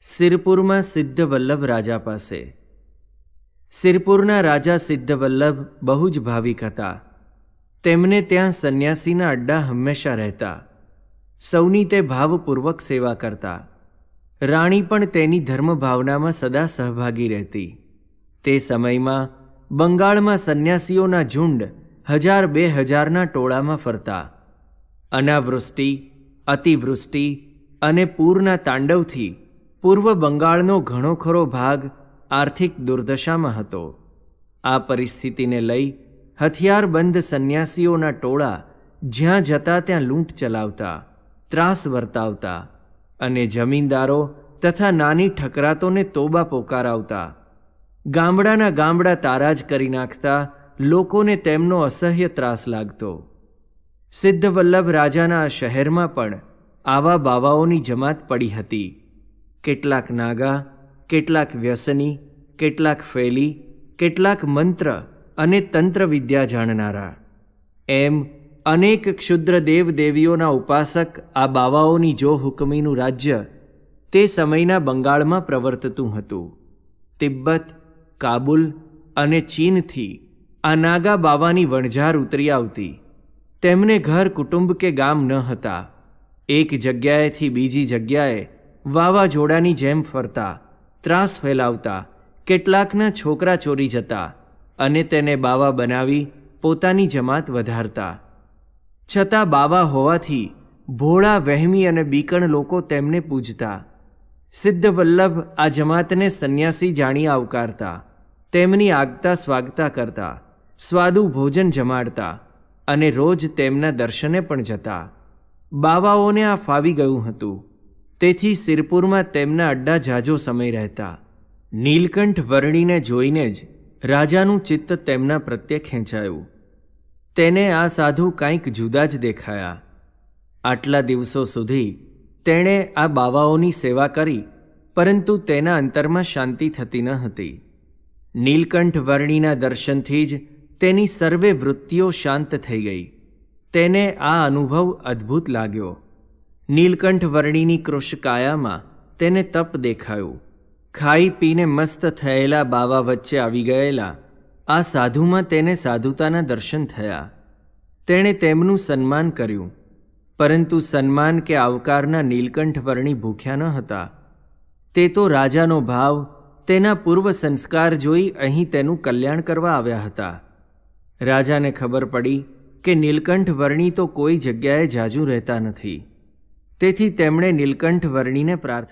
સિરપુરમાં સિદ્ધવલ્લભ રાજા પાસે. સિરપુરના રાજા સિદ્ધવલ્લભ બહુ જ ભાવિક હતા. તેમને ત્યાં સંન્યાસીના અડ્ડા હંમેશા રહેતા. સૌની તે ભાવપૂર્વક સેવા કરતા. રાણી પણ તેની ધર્મભાવનામાં સદા સહભાગી રહેતી. તે સમયમાં બંગાળમાં સંન્યાસીઓના ઝુંડ 1000-2000ના ટોળામાં ફરતા. અનાવૃષ્ટિ, અતિવૃષ્ટિ અને પૂરના તાંડવથી પૂર્વ બંગાળનો ઘણો ખરો ભાગ આર્થિક દુર્દશામાં હતો. આ પરિસ્થિતિને લઈ હથિયારબંધ સંન્યાસીઓના ટોળા જ્યાં જતા ત્યાં લૂંટ ચલાવતા, ત્રાસ વર્તાવતા અને જમીનદારો તથા નાની ઠકરાતોને તોબા પોકારાવતા. ગામડાના ગામડા તારાજ કરી નાખતા. લોકોને તેમનો અસહ્ય ત્રાસ લાગતો. સિદ્ધવલ્લભ રાજાના શહેરમાં પણ આવા બાવાઓની જમાત પડી હતી. કેટલાક નાગા, કેટલાક વ્યસની, કેટલાક ફેલી, કેટલાક મંત્ર અને તંત્ર વિદ્યા જાણનારા. એમ અનેક ક્ષુદ્ર દેવદેવીઓના ઉપાસક આ બાવાઓની જો હુકમીનું રાજ્ય તે સમયના બંગાળમાં પ્રવર્તતું હતું. તિબ્બત, કાબુલ અને ચીનથી આ નાગા બાવાની વણઝાર ઉતરી આવતી. તેમને ઘર કુટુંબ કે ગામ ન હતા. એક જગ્યાએથી બીજી જગ્યાએ વાવાઝોડાની જેમ ફરતા, ત્રાસ ફેલાવતા. કેટલાકના છોકરા ચોરી જતા અને તેને બાવા બનાવી પોતાની જમાત વધારતા. છતાં બાવા હોવાથી ભોળા, વહેમી અને બીકણ લોકો તેમને પૂજતા. સિદ્ધવલ્લભ આ જમાતને સંન્યાસી જાણી આવકારતા. તેમની આગતા સ્વાગતા કરતા, સ્વાદુ ભોજન જમાડતા અને રોજ તેમના દર્શને પણ જતા. બાવાઓને આ ફાવી ગયું હતું. તેથી સિરપુરમાં તેમના અડ્ડા ઝાઝો સમય રહેતા. નીલકંઠ વર્ણીને જોઈને જ રાજાનું ચિત્ત તેમના પ્રત્યે ખેંચાયું. તેને આ સાધુ કાંઈક જુદા જ દેખાયા. આટલા દિવસો સુધી તેણે આ બાવાઓની સેવા કરી, પરંતુ તેના અંતરમાં શાંતિ થતી ન હતી. નીલકંઠ વર્ણીના દર્શનથી જ તેની સર્વે વૃત્તિઓ શાંત થઈ ગઈ. તેને આ અનુભવ અદ્ભુત લાગ્યો. નીલકંઠ વર્ણીની કૃશકાયામાં તેને તપ દેખાયું. ખાઈ પીને મસ્ત થયેલા બાવા વચ્ચે આવી ગયેલા આ સાધુમાં તેને સાધુતાના દર્શન થયા. તેણે તેમનું સન્માન કર્યું, પરંતુ સન્માન કે આવકારના નીલકંઠ વર્ણી ભૂખ્યા ન હતા. તે તો રાજાનો ભાવ, તેના પૂર્વ સંસ્કાર જોઈ અહીં તેનું કલ્યાણ કરવા આવ્યા હતા. રાજાને ખબર પડી કે નીલકંઠ વર્ણી તો કોઈ જગ્યાએ જાજુ રહેતા નથી. તેથી તેમણે નીલકંઠ વર્ણીને પ્રાર્થના